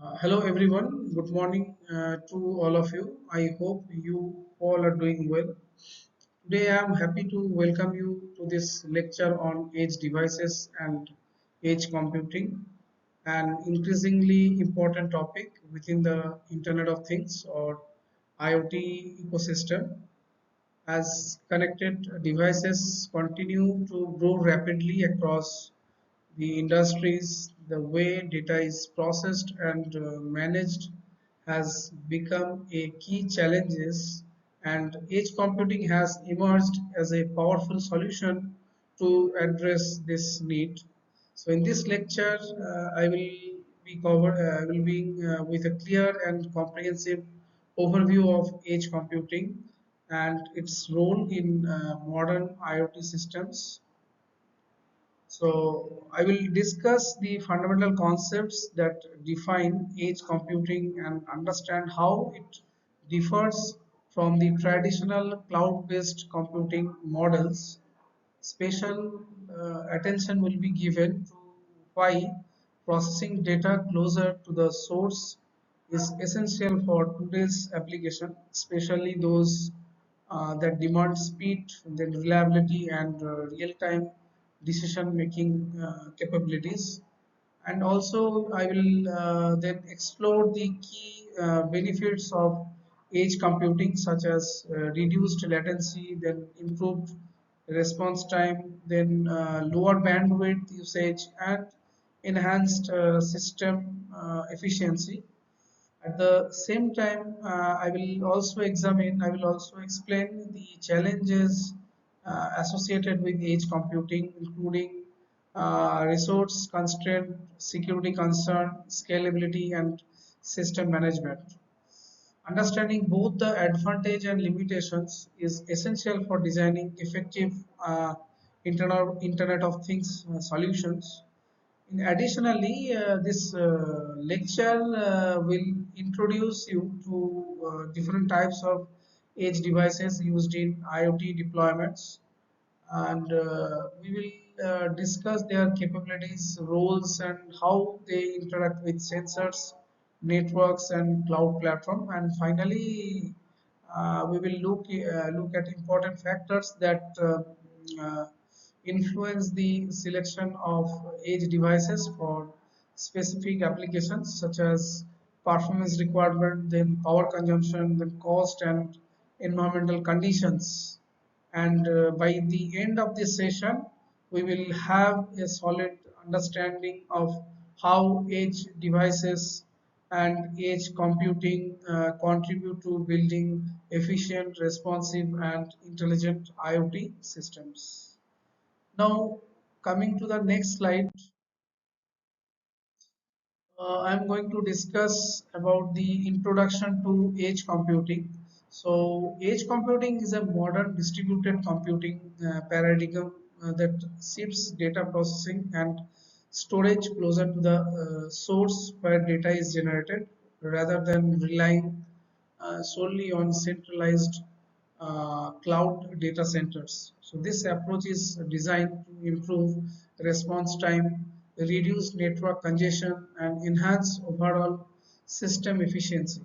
Hello everyone, good morning to all of you. I hope you all are doing well. Today I am happy to welcome you to this lecture on edge devices and edge computing, an increasingly important topic within the Internet of Things or IoT ecosystem. As connected devices continue to grow rapidly across the industries, the way data is processed and managed has become a key challenges, and edge computing has emerged as a powerful solution to address this need. So in this lecture, I will be with a clear and comprehensive overview of edge computing and its role in modern IoT systems. So I will discuss the fundamental concepts that define edge computing and understand how it differs from the traditional cloud-based computing models. Special attention will be given to why processing data closer to the source is essential for today's application, especially those that demand speed, then reliability, and real-time decision-making capabilities. And also, I will then explore the key benefits of edge computing, such as reduced latency, then improved response time, then lower bandwidth usage, and enhanced system efficiency. At the same time, I will also explain the challenges associated with edge computing, including resource constraint, security concern, scalability, and system management. Understanding both the advantage and limitations is essential for designing effective Internet of Things solutions. Additionally, this lecture will introduce you to different types of edge devices used in IoT deployments, and we will discuss their capabilities, roles, and how they interact with sensors, networks, and cloud platform. And finally, we will look at important factors that uh, influence the selection of edge devices for specific applications, such as performance requirement, then power consumption, then cost and environmental conditions. And by the end of this session, we will have a solid understanding of how edge devices and edge computing contribute to building efficient, responsive, and intelligent IoT systems. Now, coming to the next slide, I'm going to discuss about the introduction to edge computing. So, edge computing is a modern distributed computing paradigm that shifts data processing and storage closer to the source where data is generated rather than relying solely on centralized cloud data centers. So this approach is designed to improve response time, reduce network congestion, and enhance overall system efficiency.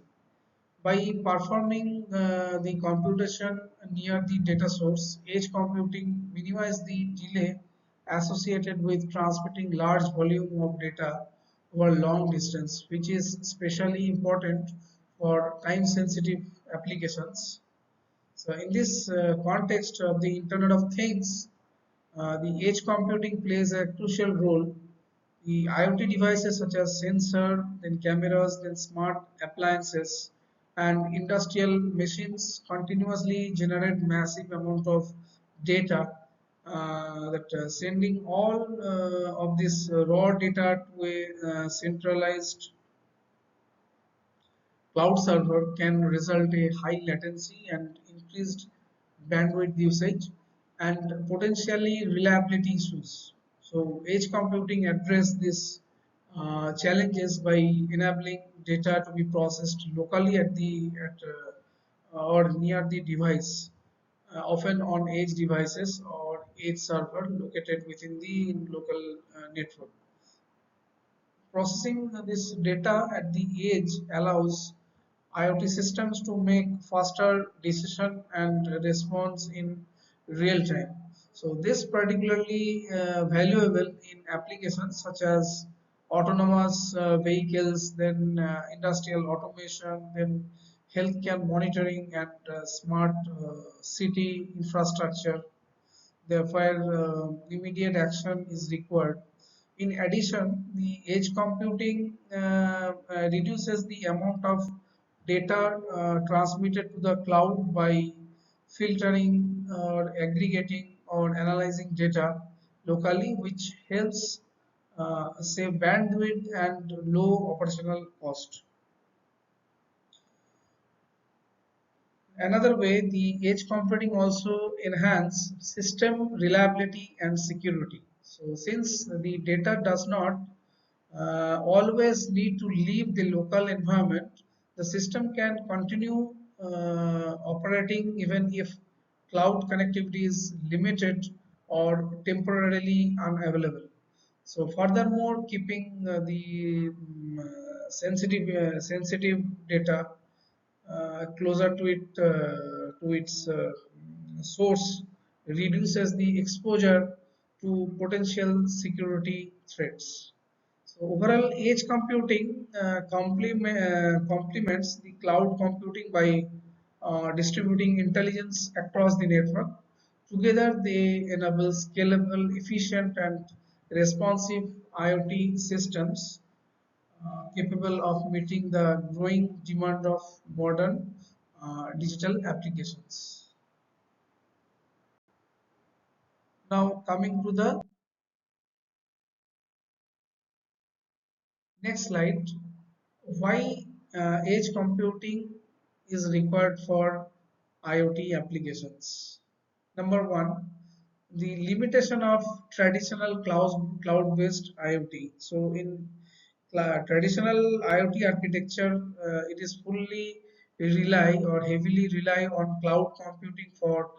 By performing the computation near the data source, edge computing minimizes the delay associated with transmitting large volume of data over long distance, which is especially important for time-sensitive applications. So in this context of the Internet of Things, the edge computing plays a crucial role. The IoT devices such as sensor, then cameras, then smart appliances, and industrial machines continuously generate massive amount of data. That sending all of this raw data to a centralized cloud server can result in high latency and increased bandwidth usage and potentially reliability issues. So edge computing address these challenges by enabling data to be processed locally or near the device, often on edge devices or edge server located within the local network. Processing this data at the edge allows IoT systems to make faster decision and response in real time. So this particularly valuable in applications such as autonomous vehicles, then industrial automation, then healthcare monitoring and smart city infrastructure. Therefore, immediate action is required. In addition, the edge computing reduces the amount of data transmitted to the cloud by filtering or aggregating or analyzing data locally, which helps save bandwidth and low operational cost. Another way, the edge computing also enhance system reliability and security. So since the data does not always need to leave the local environment, the system can continue operating even if cloud connectivity is limited or temporarily unavailable. So furthermore, keeping sensitive data closer to its source reduces the exposure to potential security threats. So overall, edge computing complements the cloud computing by distributing intelligence across the network. Together, they enable scalable, efficient, and responsive IoT systems capable of meeting the growing demand of modern digital applications. Now, coming to the next slide, why edge computing is required for IoT applications. Number one, the limitation of traditional cloud-based IoT. So in traditional IoT architecture, it is fully rely or heavily rely on cloud computing for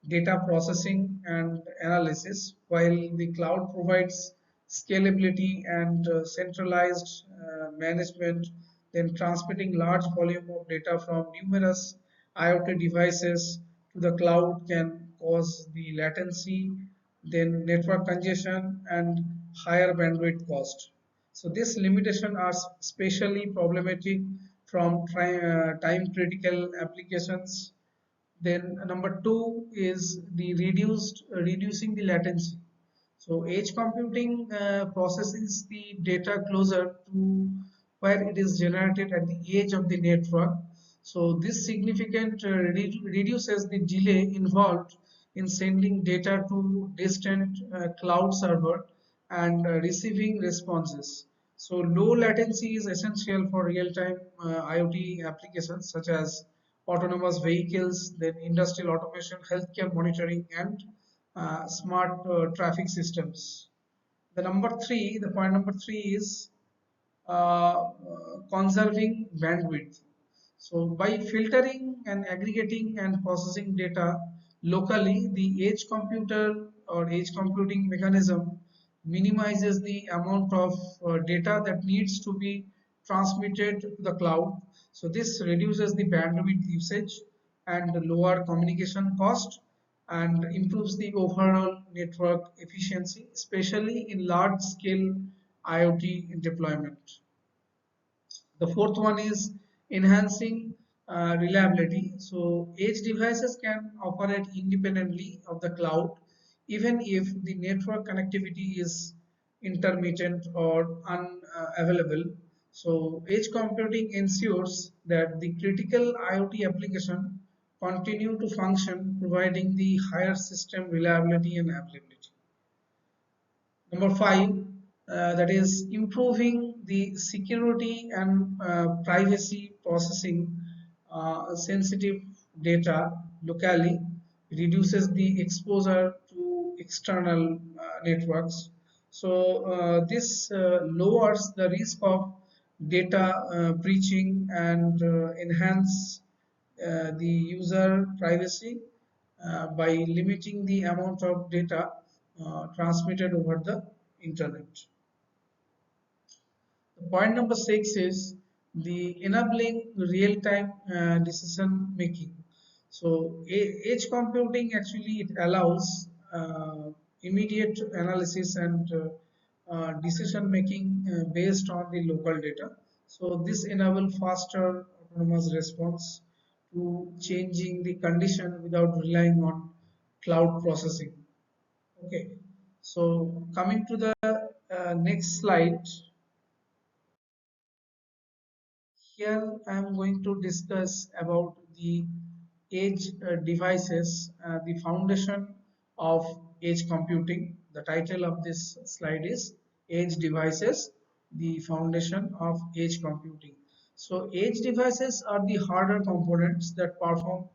data processing and analysis, while the cloud provides scalability and centralized management, then transmitting large volume of data from numerous IoT devices to the cloud can cause the latency, then network congestion and higher bandwidth cost. So these limitations are especially problematic from time critical applications. Then number two is the reducing the latency. So edge computing processes the data closer to where it is generated at the edge of the network. So this significant reduces the delay involved in sending data to distant cloud server and receiving responses. So low latency is essential for real-time IoT applications such as autonomous vehicles, then industrial automation, healthcare monitoring, and smart traffic systems. The point number three is conserving bandwidth. So by filtering and aggregating and processing data locally, the edge computer or edge computing mechanism minimizes the amount of data that needs to be transmitted to the cloud. So this reduces the bandwidth usage and lower communication cost and improves the overall network efficiency, especially in large scale IoT deployment. The fourth one is enhancing reliability. So edge devices can operate independently of the cloud even if the network connectivity is intermittent or unavailable. So edge computing ensures that the critical IoT application continue to function, providing the higher system reliability and availability. Number five, that is improving the security and privacy processing sensitive data locally reduces the exposure to external networks. So this lowers the risk of data breaching and enhance the user privacy by limiting the amount of data transmitted over the internet. point number six is the enabling real-time decision making. So edge computing actually it allows immediate analysis and decision making based on the local data. So this enable faster autonomous response to changing the condition without relying on cloud processing. Okay, so coming to the next slide, here I am going to discuss about the edge devices, the foundation of edge computing. The title of this slide is Edge Devices, the foundation of edge computing. So edge devices are the hardware components that perform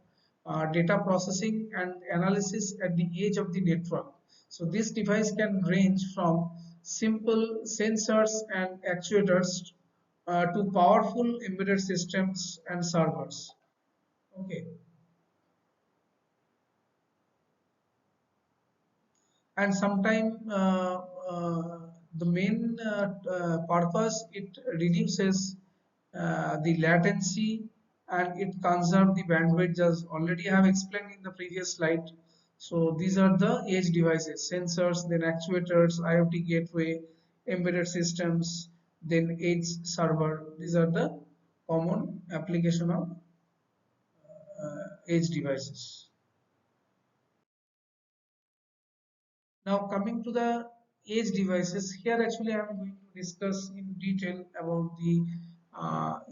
data processing and analysis at the edge of the network. So this device can range from simple sensors and actuators to powerful embedded systems and servers. Okay, and sometimes the main purpose it reduces the latency and it conserves the bandwidth, as already I have explained in the previous slide. So these are the edge devices: sensors, then actuators, IoT gateway, embedded systems, then edge server. These are the common application of edge devices. Now coming to the edge devices, here actually I am going to discuss in detail about the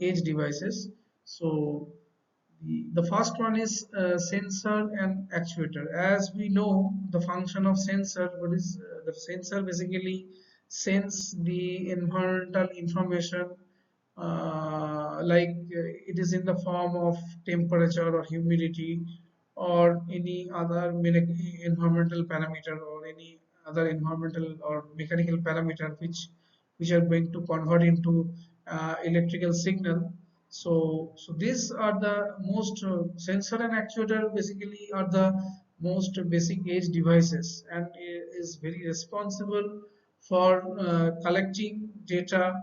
edge devices. So the first one is sensor and actuator. As we know, the function of sensor, what is the sensor basically sense the environmental information, it is in the form of temperature or humidity or any other environmental parameter or any other environmental or mechanical parameter which are going to convert into electrical signal. So these are the most sensor and actuator basically are the most basic edge devices and is very responsible for collecting data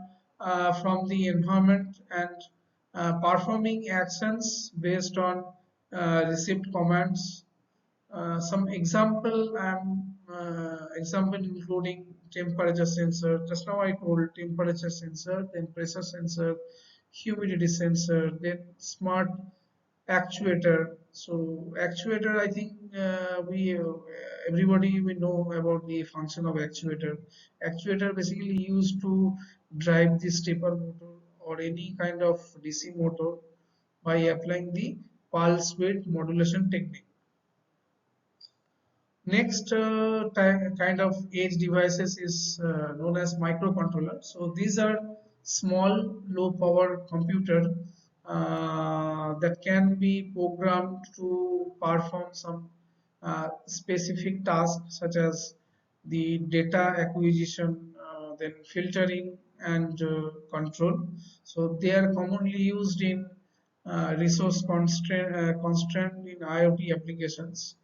from the environment and performing actions based on received commands. Some example including temperature sensor. Just now I told temperature sensor, then pressure sensor, humidity sensor, then smart actuator. So actuator, I think we everybody we know about the function of actuator. Actuator basically used to drive the stepper motor or any kind of DC motor by applying the pulse width modulation technique. Next kind of edge devices is known as microcontroller. So these are small, low power computer that can be programmed to perform some specific tasks such as the data acquisition, then filtering and control. So they are commonly used in resource constraint in IoT applications.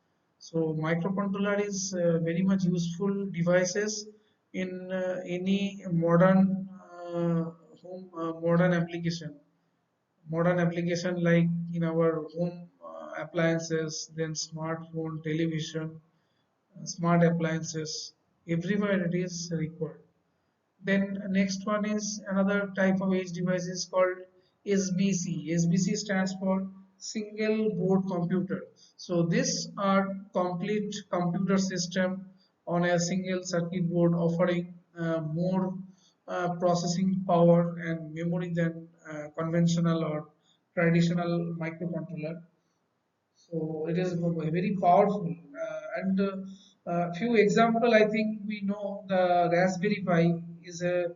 So microcontroller is very much useful devices in any modern modern application. Modern application like in our home appliances, then smartphone, television, smart appliances, everywhere it is required. Then next one is another type of edge device is called SBC. SBC stands for single board computer. So these are complete computer system on a single circuit board offering more processing power and memory than conventional or traditional microcontroller. So it is very powerful. And few example, I think we know the Raspberry Pi is a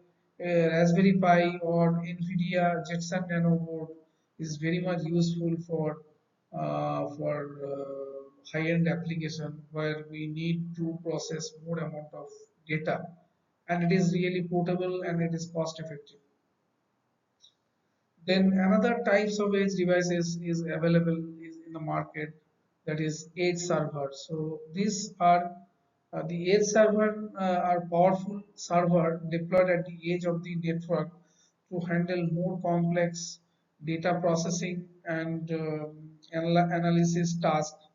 Raspberry Pi or NVIDIA Jetson Nano board is very much useful for high-end application where we need to process more amount of data, and it is really portable and it is cost effective. Then another types of edge devices is available is in the market, that is edge server. So these are the edge server are powerful server deployed at the edge of the network to handle more complex data processing and analysis tasks.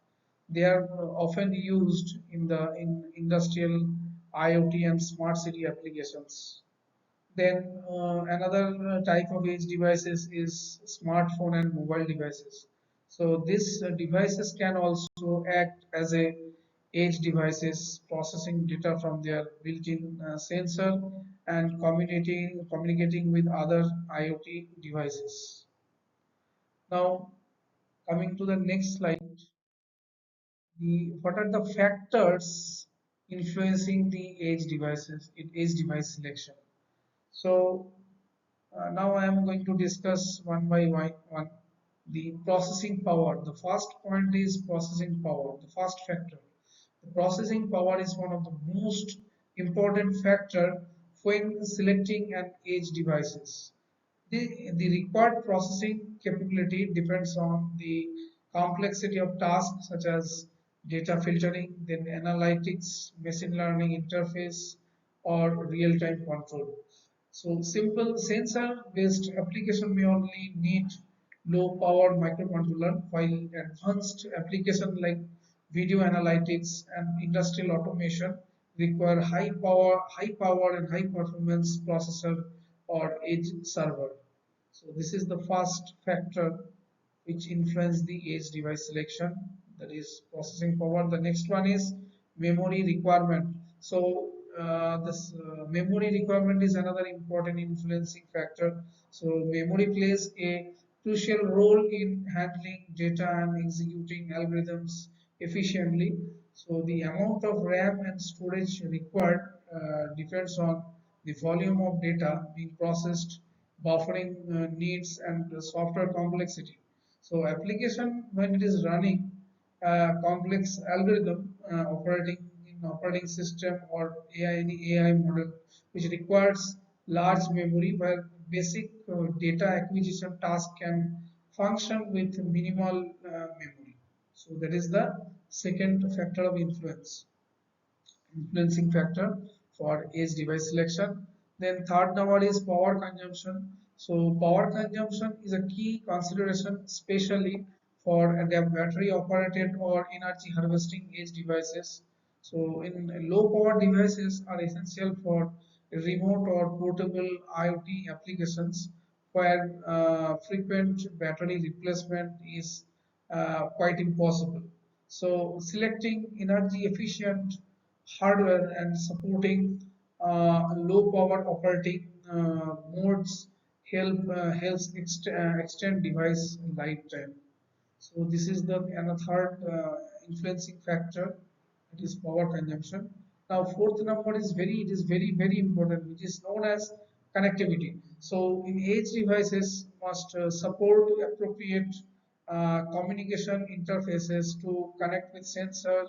They are often used in the industrial IoT and smart city applications. Then another type of edge devices is smartphone and mobile devices. So these devices can also act as a edge devices, processing data from their built-in sensor and communicating with other IoT devices. Now, coming to the next slide, what are the factors influencing the edge devices in edge device selection? So now I am going to discuss one by one the processing power. The first point is processing power, the first factor. The processing power is one of the most important factor when selecting an edge devices. The required processing capability depends on the complexity of tasks such as data filtering, then analytics, machine learning interface, or real-time control. So simple sensor-based application may only need low-power microcontroller, while advanced application like video analytics and industrial automation require high power and high performance processor or edge server. So this is the first factor which influence the edge device selection, that is processing power. The next one is memory requirement. So this memory requirement is another important influencing factor. So memory plays a crucial role in handling data and executing algorithms efficiently. So the amount of RAM and storage required depends on the volume of data being processed, buffering needs, and software complexity. So application when it is running complex algorithm operating in operating system or any AI model which requires large memory, where basic data acquisition task can function with minimal memory. So that is the second factor of influencing factor for edge device selection. Then third number is power consumption. So power consumption is a key consideration, especially for the battery operated or energy harvesting edge devices. So in low power devices are essential for remote or portable IoT applications where frequent battery replacement is quite impossible. So selecting energy efficient hardware and supporting low power operating modes helps extend device lifetime. So this is the another third influencing factor, it is power consumption. Now fourth number is very important, which is known as connectivity. So in edge devices must support appropriate communication interfaces to connect with sensor,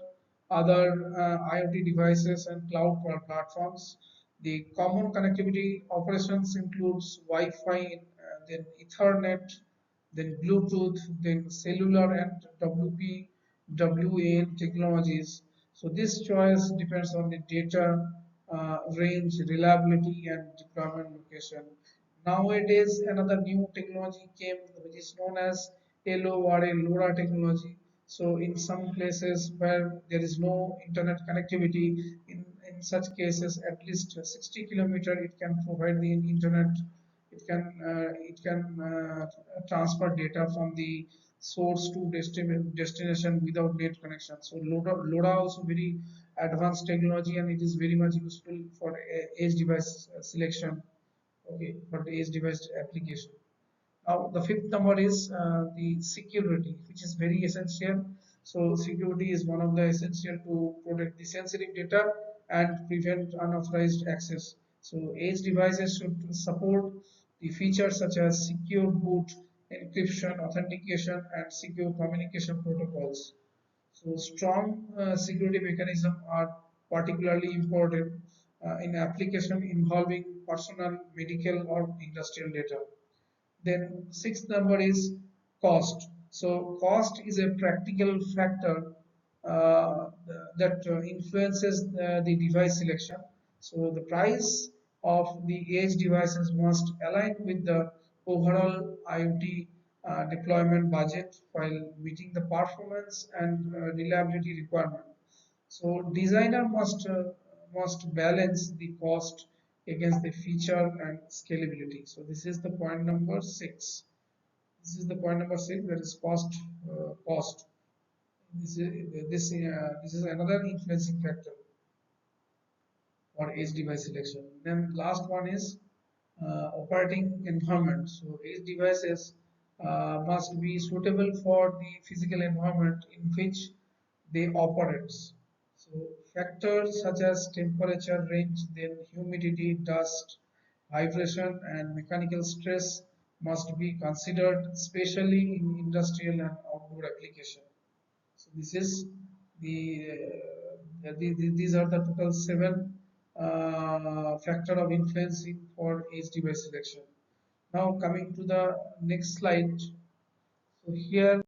other IoT devices and cloud platforms. The common connectivity operations includes Wi-Fi, then Ethernet, then Bluetooth, then cellular and WPWAN technologies. So this choice depends on the data range, reliability, and deployment location. Nowadays, another new technology came, which is known as LoRa, LoRa technology. So in some places where there is no internet connectivity, in such cases, at least 60 kilometer, it can provide the internet. It can transfer data from the source to destination without net connection. So LoRa also very advanced technology, and it is very much useful for edge device selection. Okay, for the edge device application. Now, the fifth number is the security, which is very essential. So, security is one of the essential to protect the sensitive data and prevent unauthorized access. So, edge devices should support the features such as secure boot, encryption, authentication, and secure communication protocols. So, strong security mechanisms are particularly important in application involving personal, medical, or industrial data. Then sixth number is cost. So cost is a practical factor that influences the device selection. So the price of the edge devices must align with the overall IoT deployment budget while meeting the performance and reliability requirement. So designer must balance the cost against the feature and scalability. So this is the point number six. This is the point number six. That is cost. Cost. This is another influencing factor for edge device selection. Then last one is operating environment. So edge devices must be suitable for the physical environment in which they operate. So factors such as temperature range, then humidity, dust, vibration, and mechanical stress must be considered, especially in industrial and outdoor application. So this is these are the total seven factor of influencing for edge device selection. Now coming to the next slide. So here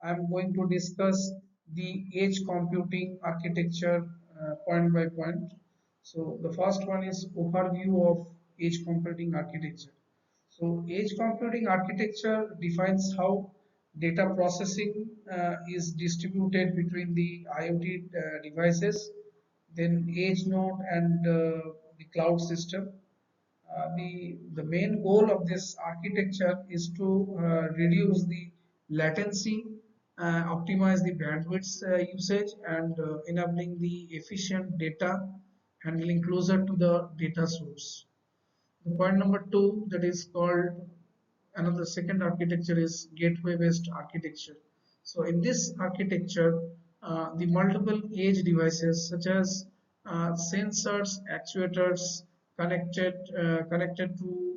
I am going to discuss the edge computing architecture point by point. So the first one is overview of edge computing architecture. So edge computing architecture defines how data processing is distributed between the IoT devices, then edge node and the cloud system. The main goal of this architecture is to reduce the latency, optimize the bandwidth usage, and enabling the efficient data handling closer to the data source. The point number two, that is called another second architecture, is gateway based architecture. So in this architecture, the multiple edge devices such as sensors, actuators connected to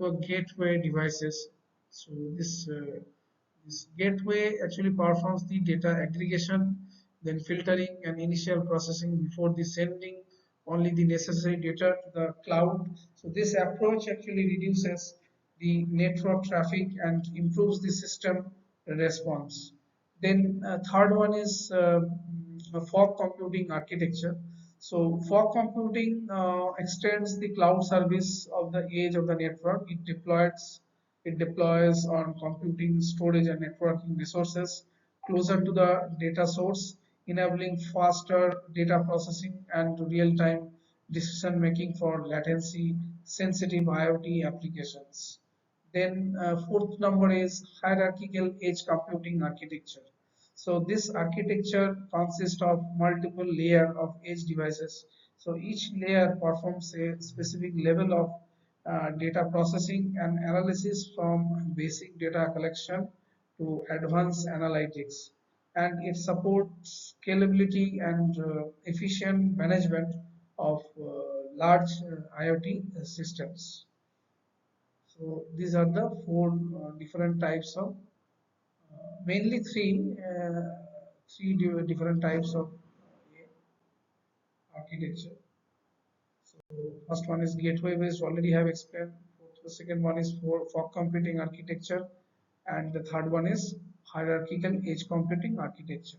a gateway devices. So this gateway actually performs the data aggregation, then filtering and initial processing before the sending only the necessary data to the cloud. So this approach actually reduces the network traffic and improves the system response. Then third one is fog computing architecture. So fog computing extends the cloud service of the edge of the network. It deploys on computing, storage, and networking resources closer to the data source, enabling faster data processing and real-time decision making for latency sensitive IoT applications. Then fourth number is hierarchical edge computing architecture. So this architecture consists of multiple layer of edge devices. So each layer performs a specific level of data processing and analysis, from basic data collection to advanced analytics, and it supports scalability and efficient management of large IoT systems. So these are the four different types of, mainly three different types of architecture. So first one is gateway based, already have explained. The second one is for fog computing architecture, and the third one is hierarchical edge computing architecture.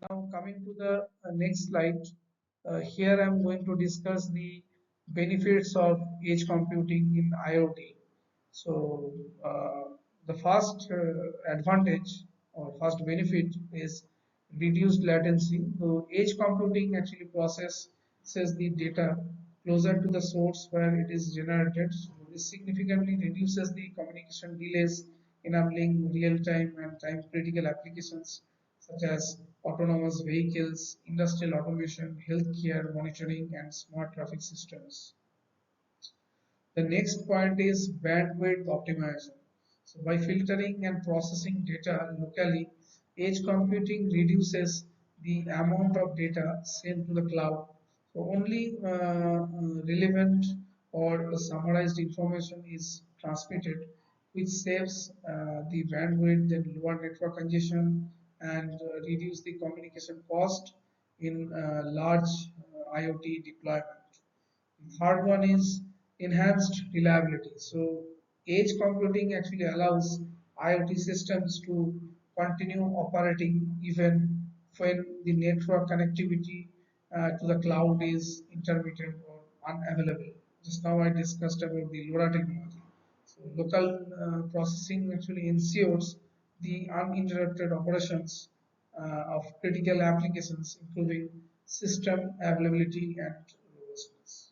Now coming to the next slide, here I am going to discuss the benefits of edge computing in IoT. So the first advantage or first benefit is reduced latency. So edge computing actually processes the data closer to the source where it is generated. So this significantly reduces the communication delays, enabling real-time and time-critical applications such as autonomous vehicles, industrial automation, healthcare monitoring, and smart traffic systems. The next point is bandwidth optimization. So by filtering and processing data locally, edge computing reduces the amount of data sent to the cloud. So only relevant or summarized information is transmitted, which saves the bandwidth and lower network congestion, and reduce the communication cost in large IoT deployment. Third one is enhanced reliability. So edge computing actually allows IoT systems to continue operating even when the network connectivity to the cloud is intermittent or unavailable. Just now I discussed about the LoRa technology. So local processing actually ensures the uninterrupted operations of critical applications, improving system availability and robustness.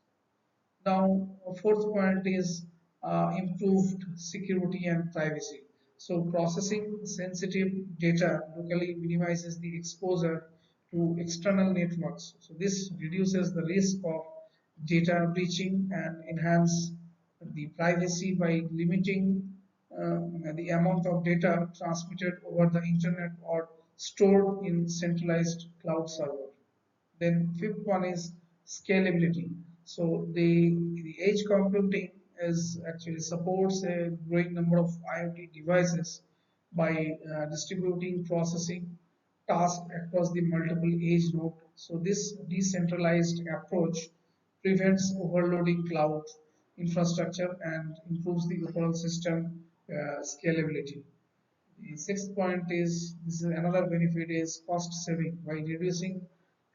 Now, fourth point is improved security and privacy. So, processing sensitive data locally minimizes the exposure to external networks. So, this reduces the risk of data breaching and enhance the privacy by limiting the amount of data transmitted over the internet or stored in centralized cloud server. Then fifth one is scalability. So the edge computing is actually supports a growing number of IoT devices by distributing processing tasks across the multiple edge node. So this decentralized approach prevents overloading cloud infrastructure and improves the overall system scalability. The sixth point is this is another benefit is cost saving by reducing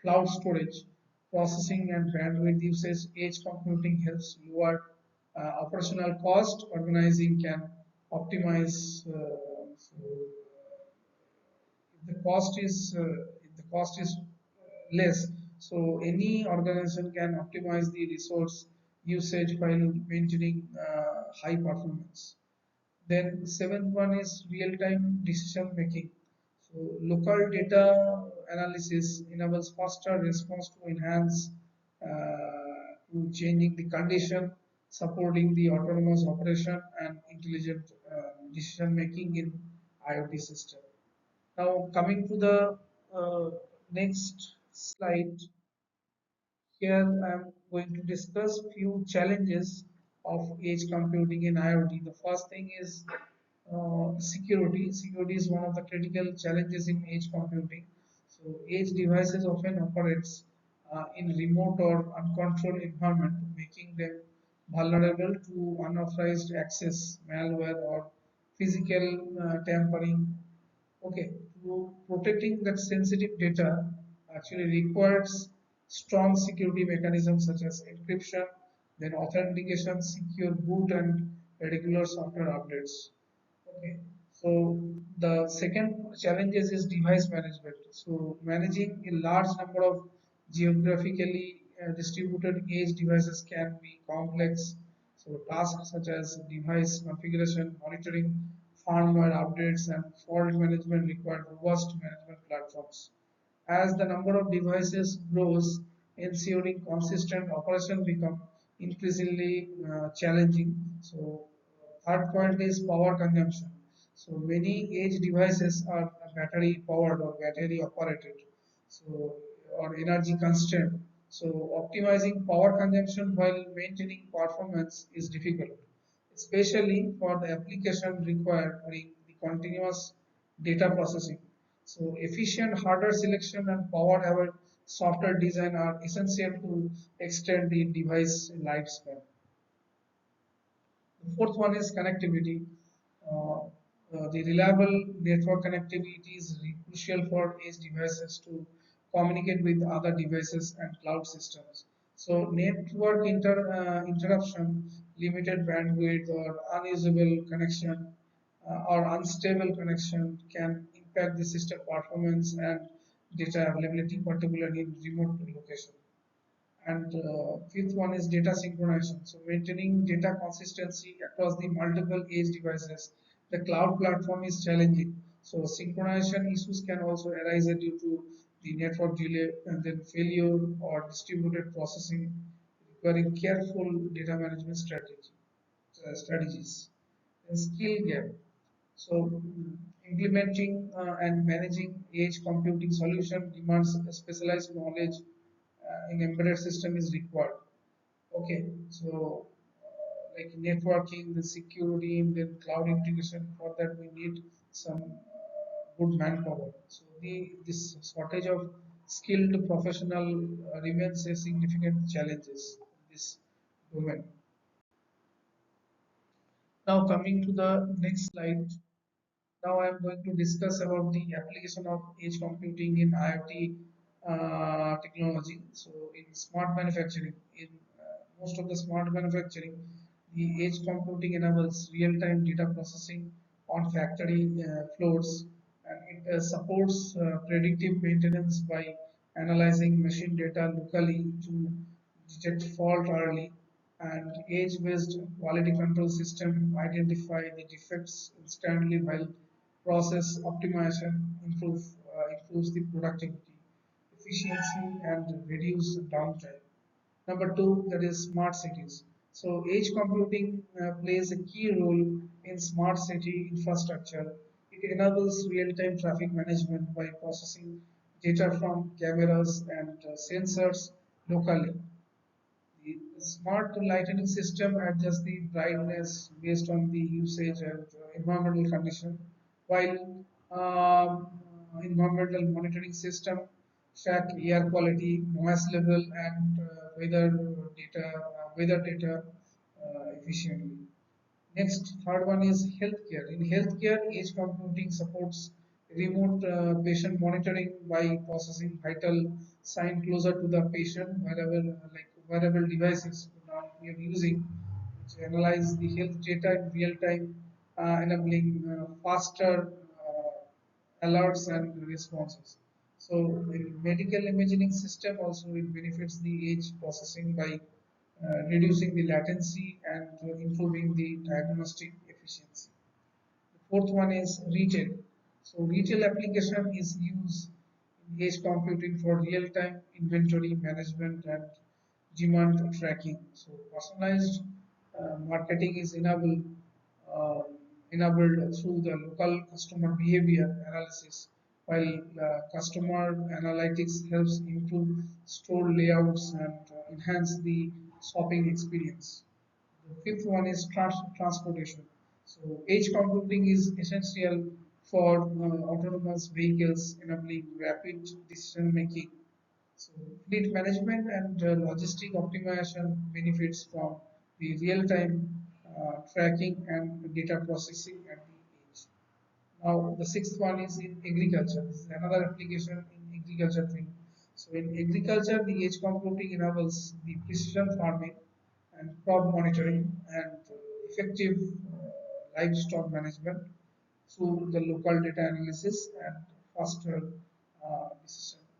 cloud storage, processing and bandwidth usage. Edge computing helps lower operational cost. Organizing can optimize. So if the cost is less, so any organization can optimize the resource usage while maintaining high performance. Then seventh one is real-time decision making. So local data analysis enables faster response to enhance to changing the condition, supporting the autonomous operation and intelligent decision making in IoT system. Now coming to the next slide, here I am going to discuss few challenges of edge computing in IoT. The first thing is security. Security is one of the critical challenges in edge computing. So edge devices often operates in remote or uncontrolled environment, making them vulnerable to unauthorized access, malware, or physical tampering. Okay, so protecting that sensitive data actually requires strong security mechanisms such as encryption, then authentication, secure boot, and regular software updates. Okay, so the second challenges is device management. So managing a large number of geographically distributed edge devices can be complex. So tasks such as device configuration, monitoring, firmware updates, and fault management require robust management platforms. As the number of devices grows, ensuring consistent operation become increasingly challenging. So, third point is power consumption. So, many edge devices are battery powered or battery operated, so or energy constrained. So, optimizing power consumption while maintaining performance is difficult, especially for the application requiring the continuous data processing. So efficient hardware selection and power-aware software design are essential to extend the device lifespan. The fourth one is connectivity. The reliable network connectivity is crucial for edge devices to communicate with other devices and cloud systems. So network interruption, limited bandwidth, or unusable connection or unstable connection can impact the system performance and data availability, particularly in remote location. And fifth one is data synchronization. So maintaining data consistency across the multiple edge devices. The cloud platform is challenging. So synchronization issues can also arise due to the network delay and then failure or distributed processing requiring careful data management strategies. And skill gap. So implementing and managing edge computing solution demands specialized knowledge in embedded system is required. Okay, so like networking, the security, and then cloud integration. For that, we need some good manpower. So this shortage of skilled professional remains a significant challenges in this domain. Now coming to the next slide. Now I am going to discuss about the application of edge computing in IoT technology. So in smart manufacturing, in most of the smart manufacturing, the edge computing enables real-time data processing on factory floors, and it supports predictive maintenance by analyzing machine data locally to detect fault early, and edge-based quality control system identify the defects instantly, while process optimization improves the productivity, efficiency, and reduce downtime. Number two, that is smart cities. So edge computing plays a key role in smart city infrastructure. It enables real-time traffic management by processing data from cameras and sensors locally. The smart lighting system adjusts the brightness based on the usage and environmental condition, while environmental monitoring system track air quality, noise level, and weather data efficiently. Next, third one is healthcare. In healthcare, edge computing supports remote patient monitoring by processing vital sign closer to the patient, wherever like wearable devices now we are using, which analyze the health data in real time, enabling faster alerts and responses. So, in medical imaging system also it benefits the edge processing by reducing the latency and improving the diagnostic efficiency. The fourth one is retail. So retail application is used in edge computing for real-time inventory management and demand tracking. So personalized marketing is uh, enabled through the local customer behavior analysis, while customer analytics helps improve store layouts and enhance the shopping experience. The fifth one is transportation. So edge computing is essential for autonomous vehicles, enabling rapid decision making. So fleet management and logistic optimization benefits from the real-time tracking and data processing at the edge. Now, the sixth one is in agriculture. This is another application in agriculture thing. So, in agriculture, the edge computing enables the precision farming and crop monitoring and effective livestock management through the local data analysis and faster decision making.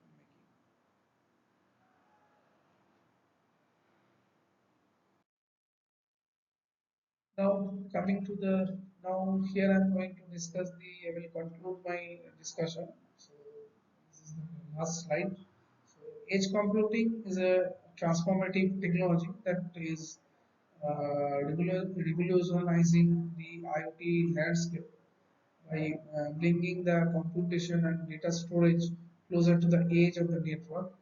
Now, coming to the now here I'm going to discuss the I will conclude my discussion. So this is the last slide. So edge computing is a transformative technology that is revolutionizing the IoT landscape by bringing the computation and data storage closer to the edge of the network.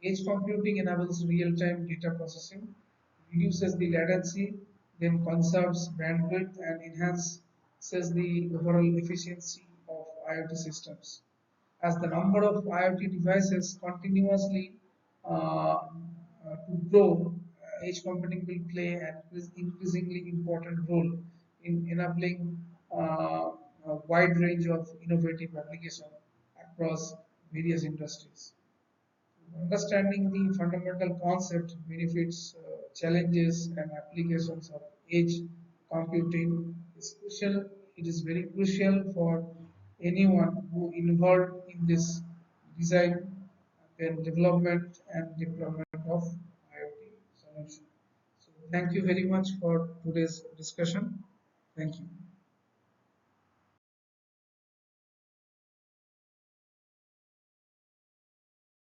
Edge computing enables real-time data processing, reduces the latency, then conserves bandwidth and enhances the overall efficiency of IoT systems. As the number of IoT devices continuously to grow, edge computing will play an increasingly important role in enabling a wide range of innovative applications across various industries. Understanding the fundamental concept, benefits, challenges, and applications of edge computing is crucial. It is very crucial for anyone who involved in this design, then development and deployment of IoT solution. So, thank you very much for today's discussion. Thank you.